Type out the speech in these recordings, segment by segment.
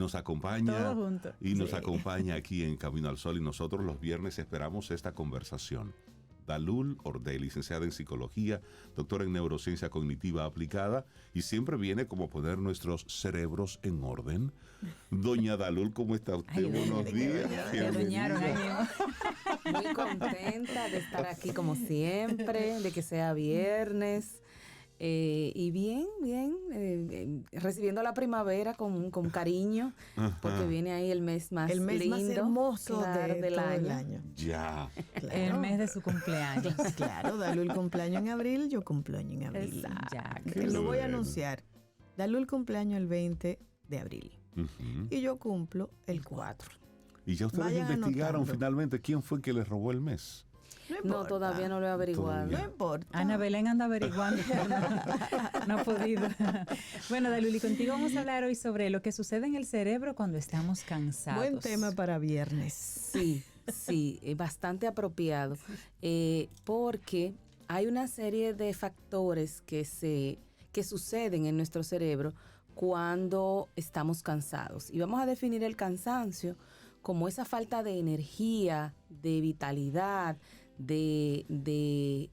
nos acompaña, Todo junto. nos acompaña aquí en Camino al Sol, y nosotros los viernes esperamos esta conversación. Dalul Ordey, licenciada en Psicología, doctora en Neurociencia Cognitiva Aplicada, y siempre viene como poner nuestros cerebros en orden. Doña Dalul, ¿cómo está usted? Buenos días. Muy contenta de estar aquí como siempre, de que sea viernes. Y bien, recibiendo la primavera con cariño, porque viene ahí el mes más lindo, más hermoso del año. Ya. Claro. El mes de su cumpleaños. Claro, Dalul cumpleaños en abril, yo cumpleaños en abril. Exacto. Lo voy a anunciar. Dalul cumpleaños el 20 de abril. Y yo cumplo el 4. ¿Y ya ustedes investigaron finalmente quién fue que les robó el mes? No, todavía no lo he averiguado. No importa. Ana Belén anda averiguando. No ha podido. Bueno, Dalul, contigo vamos a hablar hoy sobre lo que sucede en el cerebro cuando estamos cansados. Buen tema para viernes. Sí, bastante apropiado. Porque hay una serie de factores que suceden en nuestro cerebro cuando estamos cansados. Y vamos a definir el cansancio como esa falta de energía, de vitalidad, de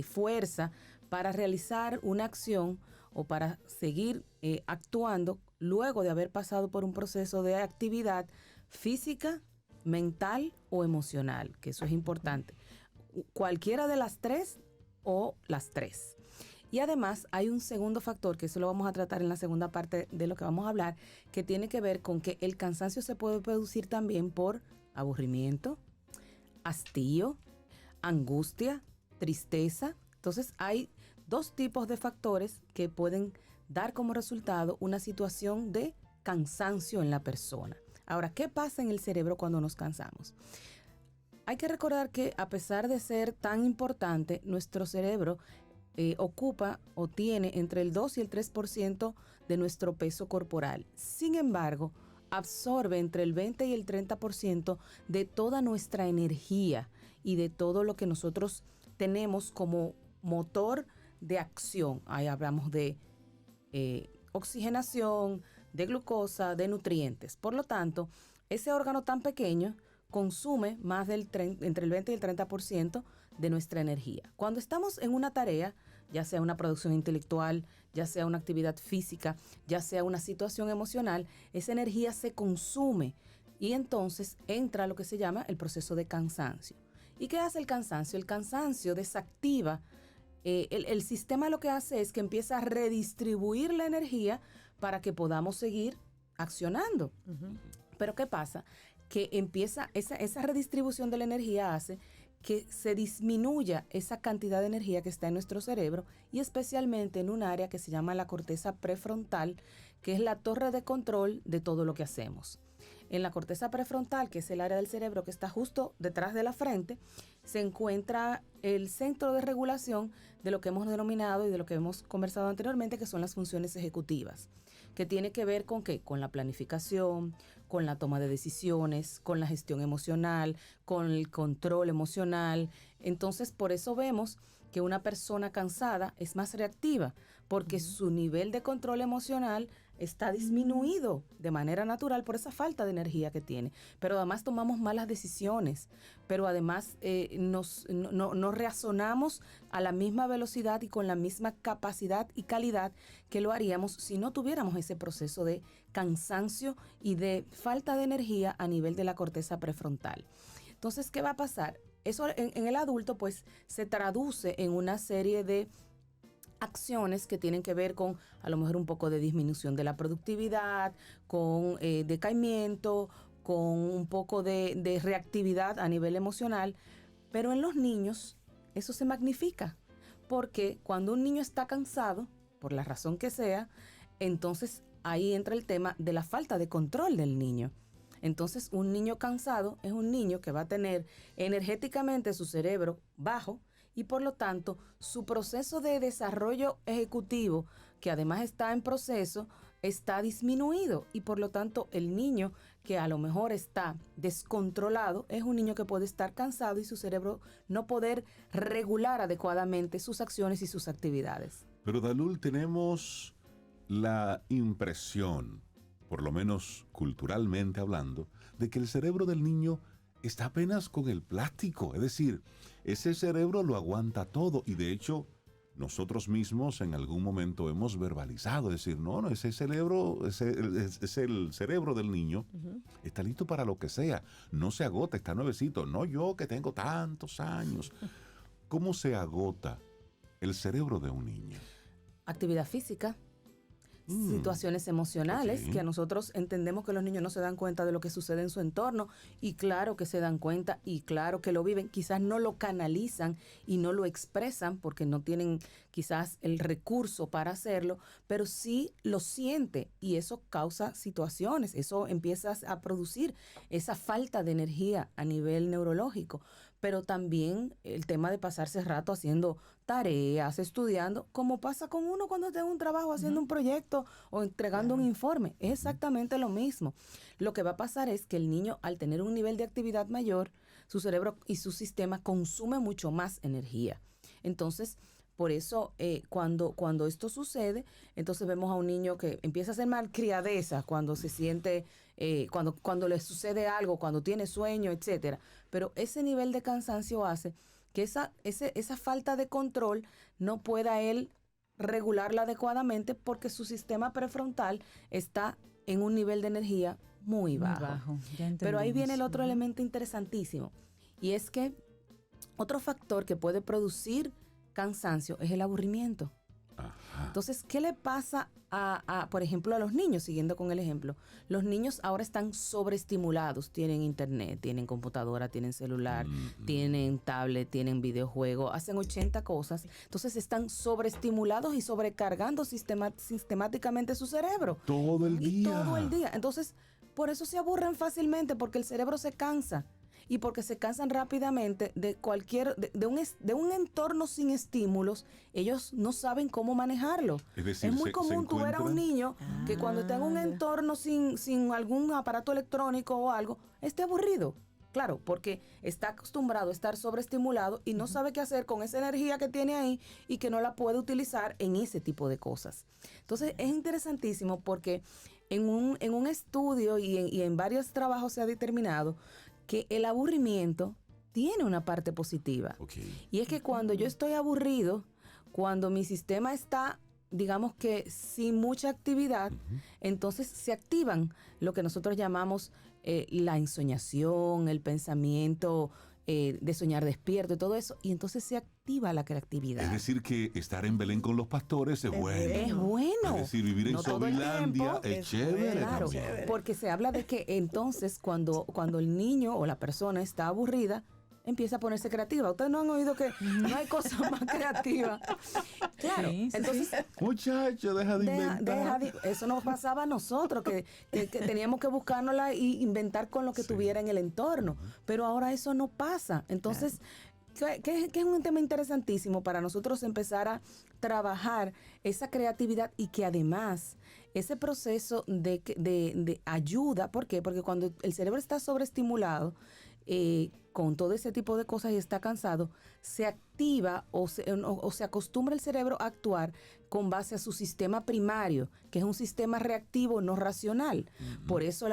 fuerza para realizar una acción o para seguir actuando luego de haber pasado por un proceso de actividad física, mental o emocional, que eso es importante. Cualquiera de las tres o las tres. Y además hay un segundo factor, que eso lo vamos a tratar en la segunda parte de lo que vamos a hablar, que tiene que ver con que el cansancio se puede producir también por aburrimiento, hastío, angustia, tristeza. Entonces hay dos tipos de factores que pueden dar como resultado una situación de cansancio en la persona. Ahora, ¿qué pasa en el cerebro cuando nos cansamos? Hay que recordar que a pesar de ser tan importante, nuestro cerebro ocupa o tiene entre el 2 y el 3% de nuestro peso corporal. Sin embargo, absorbe entre el 20 y el 30% de toda nuestra energía y de todo lo que nosotros tenemos como motor de acción. Ahí hablamos de oxigenación, de glucosa, de nutrientes. Por lo tanto, ese órgano tan pequeño consume más entre el 20 y el 30% de nuestra energía. Cuando estamos en una tarea, ya sea una producción intelectual, ya sea una actividad física, ya sea una situación emocional, esa energía se consume y entonces entra lo que se llama el proceso de cansancio. ¿Y qué hace el cansancio? El cansancio desactiva el sistema. Lo que hace es que empieza a redistribuir la energía para que podamos seguir accionando. Pero ¿qué pasa? Que empieza esa redistribución de la energía hace que se disminuya esa cantidad de energía que está en nuestro cerebro, y especialmente en un área que se llama la corteza prefrontal, que es la torre de control de todo lo que hacemos. En la corteza prefrontal, que es el área del cerebro que está justo detrás de la frente, se encuentra el centro de regulación de lo que hemos denominado y de lo que hemos conversado anteriormente, que son las funciones ejecutivas, que tiene que ver con ¿qué? Con la planificación, con la toma de decisiones, con la gestión emocional, con el control emocional. Entonces, por eso vemos que una persona cansada es más reactiva, porque su nivel de control emocional está disminuido de manera natural por esa falta de energía que tiene. Pero además tomamos malas decisiones, pero además no razonamos a la misma velocidad y con la misma capacidad y calidad que lo haríamos si no tuviéramos ese proceso de cansancio y de falta de energía a nivel de la corteza prefrontal. Entonces, ¿qué va a pasar? Eso en el adulto pues se traduce en una serie de acciones que tienen que ver con a lo mejor un poco de disminución de la productividad, con decaimiento, con un poco de reactividad a nivel emocional. Pero en los niños eso se magnifica, porque cuando un niño está cansado, por la razón que sea, entonces ahí entra el tema de la falta de control del niño. Entonces, un niño cansado es un niño que va a tener energéticamente su cerebro bajo y por lo tanto su proceso de desarrollo ejecutivo, que además está en proceso, está disminuido, y por lo tanto el niño que a lo mejor está descontrolado es un niño que puede estar cansado y su cerebro no poder regular adecuadamente sus acciones y sus actividades. Pero Dalul, tenemos la impresión por lo menos culturalmente hablando, de que el cerebro del niño está apenas con el plástico. Es decir, ese cerebro lo aguanta todo y de hecho nosotros mismos en algún momento hemos verbalizado, decir, no, ese cerebro, es el cerebro del niño, está listo para lo que sea, no se agota, está nuevecito, no yo que tengo tantos años. ¿Cómo se agota el cerebro de un niño? Actividad física, situaciones emocionales, Ok. que a nosotros entendemos que los niños no se dan cuenta de lo que sucede en su entorno, y claro que se dan cuenta y claro que lo viven, quizás no lo canalizan y no lo expresan porque no tienen quizás el recurso para hacerlo, pero sí lo siente y eso causa situaciones, eso empieza a producir esa falta de energía a nivel neurológico. Pero también el tema de pasarse rato haciendo tareas, estudiando, como pasa con uno cuando está en un trabajo haciendo un proyecto o entregando un informe. Es exactamente lo mismo. Lo que va a pasar es que el niño, al tener un nivel de actividad mayor, su cerebro y su sistema consume mucho más energía. Entonces, por eso, cuando esto sucede, entonces vemos a un niño que empieza a hacer malcriadeza cuando se siente, cuando le sucede algo, cuando tiene sueño, etcétera. Pero ese nivel de cansancio hace que esa falta de control no pueda él regularla adecuadamente porque su sistema prefrontal está en un nivel de energía muy bajo. Pero ahí viene el otro elemento interesantísimo, y es que otro factor que puede producir cansancio es el aburrimiento. Ajá. Entonces, ¿qué le pasa por ejemplo, a los niños? Siguiendo con el ejemplo, los niños ahora están sobreestimulados. Tienen internet, tienen computadora, tienen celular, tienen tablet, tienen videojuego, hacen 80 cosas. Entonces, están sobreestimulados y sobrecargando sistemáticamente su cerebro. Todo el día. Todo el día. Entonces, por eso se aburren fácilmente, porque el cerebro se cansa. Y porque se cansan rápidamente de un entorno sin estímulos, ellos no saben cómo manejarlo. Es decir, muy común tú ver a un niño que cuando está en un entorno sin algún aparato electrónico o algo, esté aburrido. Claro, porque está acostumbrado a estar sobreestimulado y no sabe qué hacer con esa energía que tiene ahí y que no la puede utilizar en ese tipo de cosas. Entonces, es interesantísimo porque en un estudio y en varios trabajos se ha determinado que el aburrimiento tiene una parte positiva. Okay. Y es que cuando yo estoy aburrido, cuando mi sistema está, digamos que sin mucha actividad, entonces se activan lo que nosotros llamamos la ensoñación, el pensamiento de soñar despierto y todo eso, y entonces se activa la creatividad. Es decir, que estar en Belén con los pastores es bueno. Es bueno. Es decir, vivir en No todo el Sobilandia tiempo, es chévere. Claro, también. porque se habla de que entonces cuando el niño o la persona está aburrida, empieza a ponerse creativa. Ustedes no han oído que no hay cosa más creativa. Claro, Sí, sí, entonces Muchacho, deja de inventar. eso nos pasaba a nosotros, que teníamos que buscárnosla y inventar con lo que tuviera en el entorno. Pero ahora eso no pasa. Entonces, que es un tema interesantísimo para nosotros empezar a trabajar esa creatividad y que además ese proceso de ayuda. ¿Por qué? Porque cuando el cerebro está sobreestimulado, con todo ese tipo de cosas y está cansado, se activa o se acostumbra el cerebro a actuar con base a su sistema primario, que es un sistema reactivo no racional. Por eso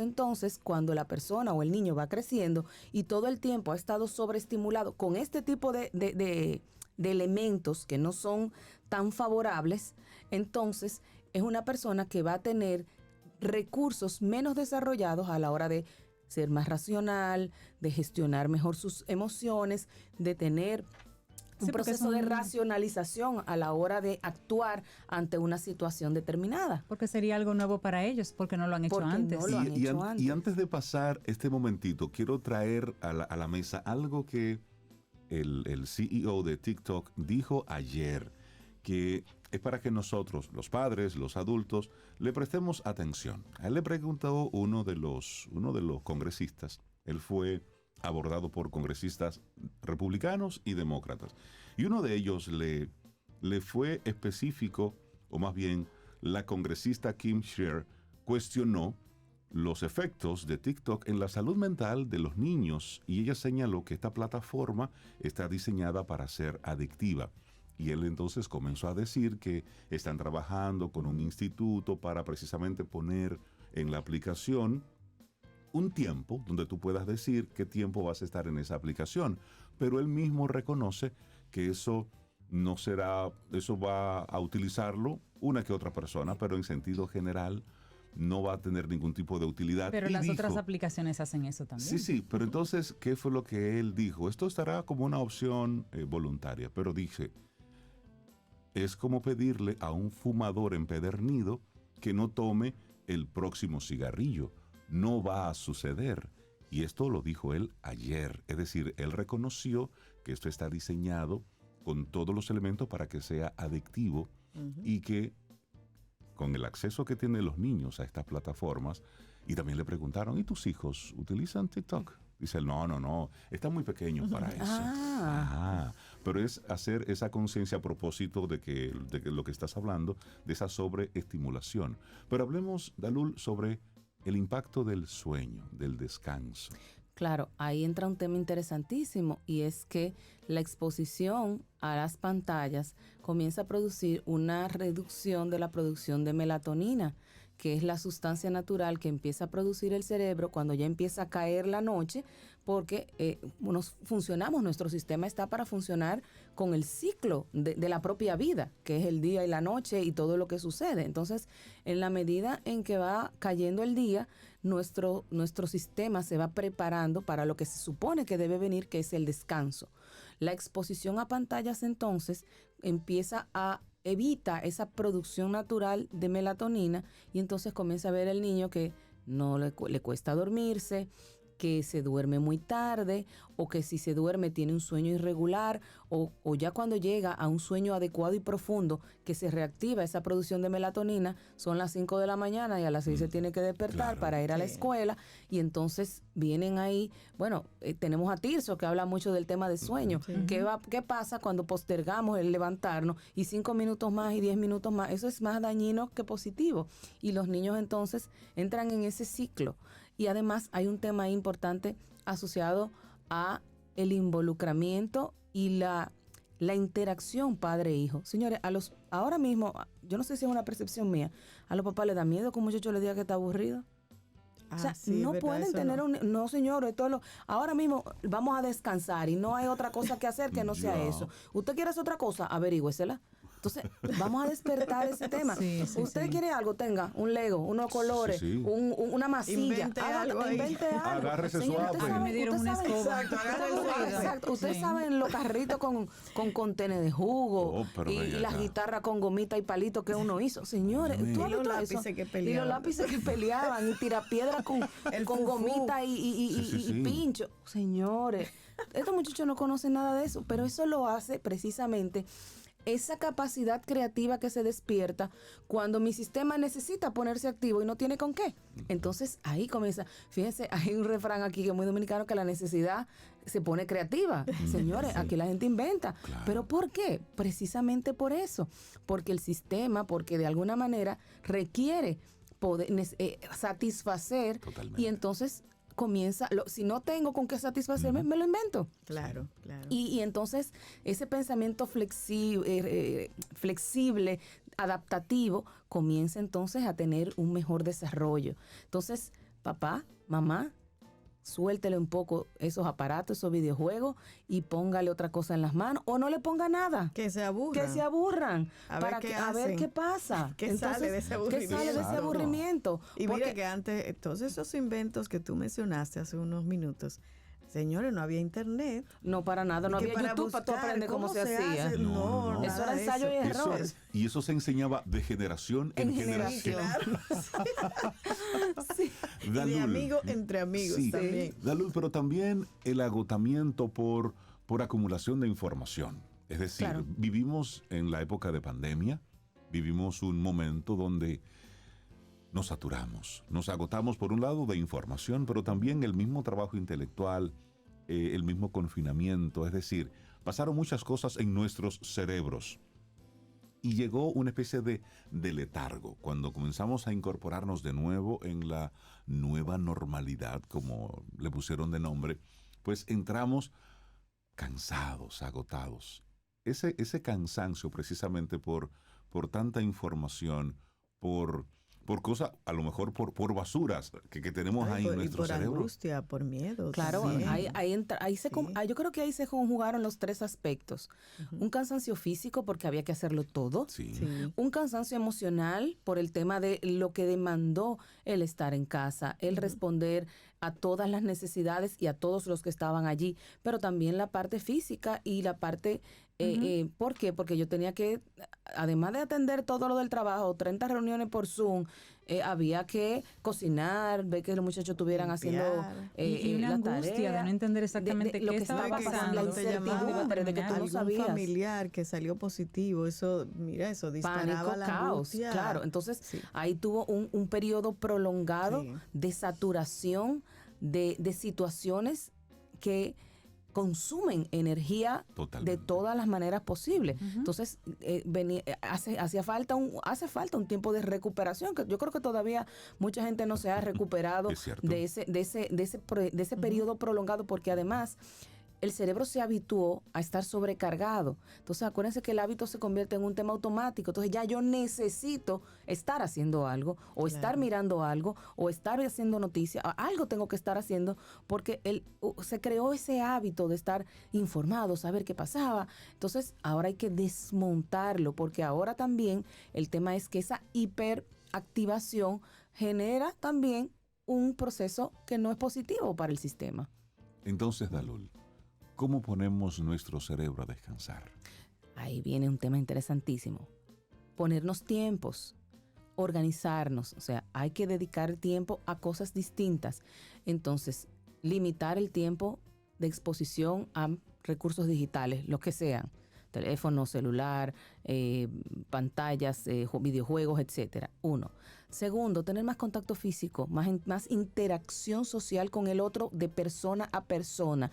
entonces, cuando la persona o el niño va creciendo y todo el tiempo ha estado sobreestimulado con este tipo de elementos que no son tan favorables, entonces es una persona que va a tener recursos menos desarrollados a la hora de ser más racional, de gestionar mejor sus emociones, de tener un proceso de racionalización a la hora de actuar ante una situación determinada. Porque sería algo nuevo para ellos, porque no lo han hecho antes. No lo han hecho antes. Y antes de pasar este momentito, quiero traer a la mesa algo que el CEO de TikTok dijo ayer, que es para que nosotros, los padres, los adultos, le prestemos atención. A él le preguntó uno de los congresistas. Él fue abordado por congresistas republicanos y demócratas. Y uno de ellos le fue específico, o más bien la congresista Kim Scher cuestionó los efectos de TikTok en la salud mental de los niños y ella señaló que esta plataforma está diseñada para ser adictiva. Y él entonces comenzó a decir que están trabajando con un instituto para precisamente poner en la aplicación un tiempo donde tú puedas decir qué tiempo vas a estar en esa aplicación. Pero él mismo reconoce que eso no será, eso va a utilizarlo una que otra persona, pero en sentido general no va a tener ningún tipo de utilidad. Pero Y las dijo, otras aplicaciones hacen eso también. sí, sí, pero entonces, ¿qué fue lo que él dijo? Esto estará como una opción voluntaria, pero dice, es como pedirle a un fumador empedernido que no tome el próximo cigarrillo. No va a suceder. Y esto lo dijo él ayer. Es decir, él reconoció que esto está diseñado con todos los elementos para que sea adictivo y que con el acceso que tienen los niños a estas plataformas, y también le preguntaron, ¿y tus hijos utilizan TikTok? Dice él, no, están muy pequeños para eso. Pero es hacer esa conciencia a propósito de que lo que estás hablando, de esa sobreestimulación. Pero hablemos, Dalul, sobre el impacto del sueño, del descanso. Claro, ahí entra un tema interesantísimo y es que la exposición a las pantallas comienza a producir una reducción de la producción de melatonina, que es la sustancia natural que empieza a producir el cerebro cuando ya empieza a caer la noche, porque nuestro sistema está para funcionar con el ciclo de la propia vida, que es el día y la noche y todo lo que sucede. Entonces, en la medida en que va cayendo el día, nuestro sistema se va preparando para lo que se supone que debe venir, que es el descanso. La exposición a pantallas entonces evita esa producción natural de melatonina y entonces comienza a ver el niño que no le cuesta dormirse, que se duerme muy tarde o que si se duerme tiene un sueño irregular o ya cuando llega a un sueño adecuado y profundo que se reactiva esa producción de melatonina, son las 5 de la mañana y a las 6 se tiene que despertar para ir a la escuela y entonces vienen ahí, tenemos a Tirso que habla mucho del tema de sueño. ¿Qué pasa cuando postergamos el levantarnos y 5 minutos más y 10 minutos más? Eso es más dañino que positivo y los niños entonces entran en ese ciclo. Y además hay un tema importante asociado a el involucramiento y la interacción padre-hijo. Señores, ahora mismo, yo no sé si es una percepción mía, a los papás les da miedo que un muchacho le diga que está aburrido. O sea, sí, no verdad, pueden tener no, señor, ahora mismo vamos a descansar y no hay otra cosa que hacer que no sea eso. ¿Usted quiere hacer otra cosa? Averígüesela. Entonces, vamos a despertar ese tema. Usted quiere algo, tenga un Lego, unos colores, una masilla. Invente algo. Agárrese Señor, suave. Me dieron una escoba. Exacto. Ustedes saben los carritos con contenes de jugo y las guitarras con gomita y palito que uno hizo. Señores, tú has visto eso. Y los lápices que peleaban y tirapiedras con gomita y pincho. Señores, estos muchachos no conocen nada de eso, pero eso lo hace precisamente esa capacidad creativa que se despierta cuando mi sistema necesita ponerse activo y no tiene con qué. Entonces ahí comienza. Fíjense, hay un refrán aquí que es muy dominicano, que la necesidad se pone creativa. Señores, aquí la gente inventa. Claro. ¿Pero por qué? Precisamente por eso. Porque el sistema, porque de alguna manera requiere poder satisfacer. Totalmente. Y entonces comienza, si no tengo con qué satisfacerme, me lo invento. Claro. Y entonces ese pensamiento flexible, adaptativo, comienza entonces a tener un mejor desarrollo. Entonces, papá, mamá, suéltele un poco esos aparatos, esos videojuegos y póngale otra cosa en las manos o no le ponga nada. Que se aburran. A ver qué pasa. ¿Qué sale de ese aburrimiento? Y mira que antes, todos esos inventos que tú mencionaste hace unos minutos, señores, no había internet. No, para nada. No había YouTube para tú aprender cómo se hacía. No, eso era ensayo y error. Y eso se enseñaba de generación en generación. Claro. Sí. Dalul, y de amigo entre amigos también. Dalul, pero también el agotamiento por acumulación de información. Es decir, vivimos en la época de pandemia, vivimos un momento donde nos saturamos, nos agotamos por un lado de información, pero también el mismo trabajo intelectual, el mismo confinamiento, es decir, pasaron muchas cosas en nuestros cerebros y llegó una especie de letargo. Cuando comenzamos a incorporarnos de nuevo en la nueva normalidad, como le pusieron de nombre, pues entramos cansados, agotados. ese cansancio precisamente por tanta información, por cosas, a lo mejor por basuras que tenemos ahí en nuestro por cerebro. Angustia, por miedo. Claro, también. yo creo que ahí se conjugaron los tres aspectos. Un cansancio físico porque había que hacerlo todo. Sí. Sí. Un cansancio emocional por el tema de lo que demandó el estar en casa, el responder a todas las necesidades y a todos los que estaban allí, pero también la parte física y la parte... ¿Por qué? Porque yo tenía que, además de atender todo lo del trabajo, 30 reuniones por Zoom, había que cocinar, ver que los muchachos estuvieran haciendo y una la angustia tarea, de no entender exactamente lo qué que estaba estaba pasando, la pasando. te incertidumbre llamaban, de que tú no algún sabías. familiar que salió positivo, eso, mira, eso disparaba Pánico, la caos, angustia. claro. Entonces, Sí. ahí tuvo un periodo prolongado Sí. de saturación de situaciones que consumen energía Totalmente. de todas las maneras posibles. Entonces, hace falta un tiempo de recuperación, que yo creo que todavía mucha gente no se ha recuperado Es cierto. de ese periodo prolongado, porque además el cerebro se habituó a estar sobrecargado. Entonces, acuérdense que el hábito se convierte en un tema automático. Entonces, ya yo necesito estar haciendo algo, o estar mirando algo, o estar haciendo noticias. Algo tengo que estar haciendo, porque se creó ese hábito de estar informado, saber qué pasaba. Entonces, ahora hay que desmontarlo, porque ahora también el tema es que esa hiperactivación genera también un proceso que no es positivo para el sistema. Entonces, Dalul, ¿cómo ponemos nuestro cerebro a descansar? Ahí viene un tema interesantísimo. Ponernos tiempos, organizarnos. O sea, hay que dedicar tiempo a cosas distintas. Entonces, limitar el tiempo de exposición a recursos digitales, lo que sean. Teléfono, celular, pantallas, videojuegos, etcétera. 1. Segundo, tener más contacto físico, más interacción social con el otro de persona a persona.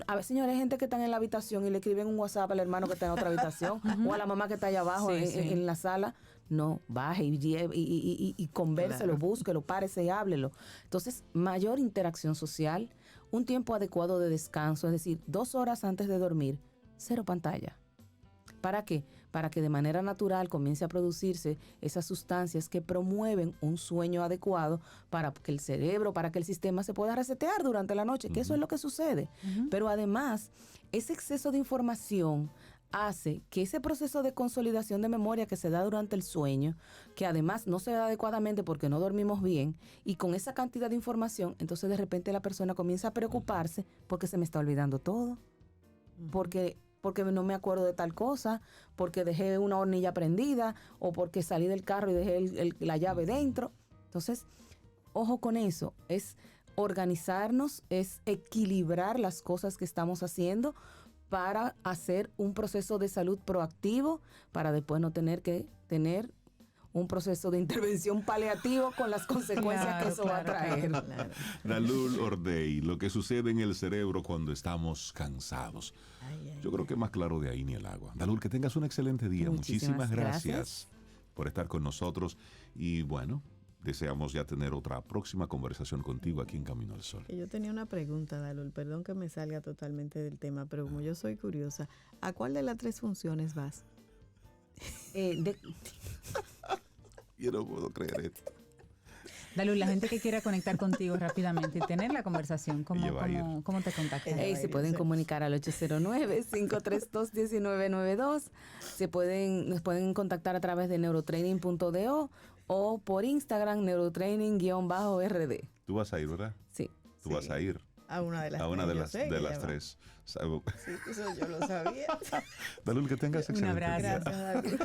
A ver, señores, hay gente que está en la habitación y le escriben un WhatsApp al hermano que está en otra habitación o a la mamá que está allá abajo en la sala. No, baje y convérselo, búsquelo, párese y háblelo. Entonces, mayor interacción social, un tiempo adecuado de descanso, es decir, 2 horas antes de dormir, 0 pantalla. ¿Para qué? Para que de manera natural comience a producirse esas sustancias que promueven un sueño adecuado para que el cerebro, para que el sistema se pueda resetear durante la noche, que eso es lo que sucede. Pero además, ese exceso de información hace que ese proceso de consolidación de memoria que se da durante el sueño, que además no se da adecuadamente porque no dormimos bien, y con esa cantidad de información, entonces de repente la persona comienza a preocuparse porque se me está olvidando todo, porque no me acuerdo de tal cosa, porque dejé una hornilla prendida, o porque salí del carro y dejé la llave dentro. Entonces, ojo con eso, es organizarnos, es equilibrar las cosas que estamos haciendo para hacer un proceso de salud proactivo, para después no tener que tener un proceso de intervención paliativo con las consecuencias que eso va a traer. Claro. Dalul Ordey, lo que sucede en el cerebro cuando estamos cansados. Yo creo que más claro de ahí ni el agua. Dalul, que tengas un excelente día. Muchísimas Gracias por estar con nosotros. Y bueno, deseamos ya tener otra próxima conversación contigo aquí en Camino al Sol. Yo tenía una pregunta, Dalul, perdón que me salga totalmente del tema, pero como yo soy curiosa, ¿a cuál de las 3 funciones vas? Yo no puedo creer esto. Dalul, la gente que quiera conectar contigo rápidamente y tener la conversación, ¿cómo te contactan? Se pueden comunicar al 809-532-1992. Nos pueden contactar a través de neurotraining.do o por Instagram, neurotraining_RD. Tú vas a ir, ¿verdad? Sí. Tú vas a ir A una de las a una de las, tres. de las 3. Sí, eso yo lo sabía. Dalul, que tengas Un excelente abrazo. día. Gracias, David.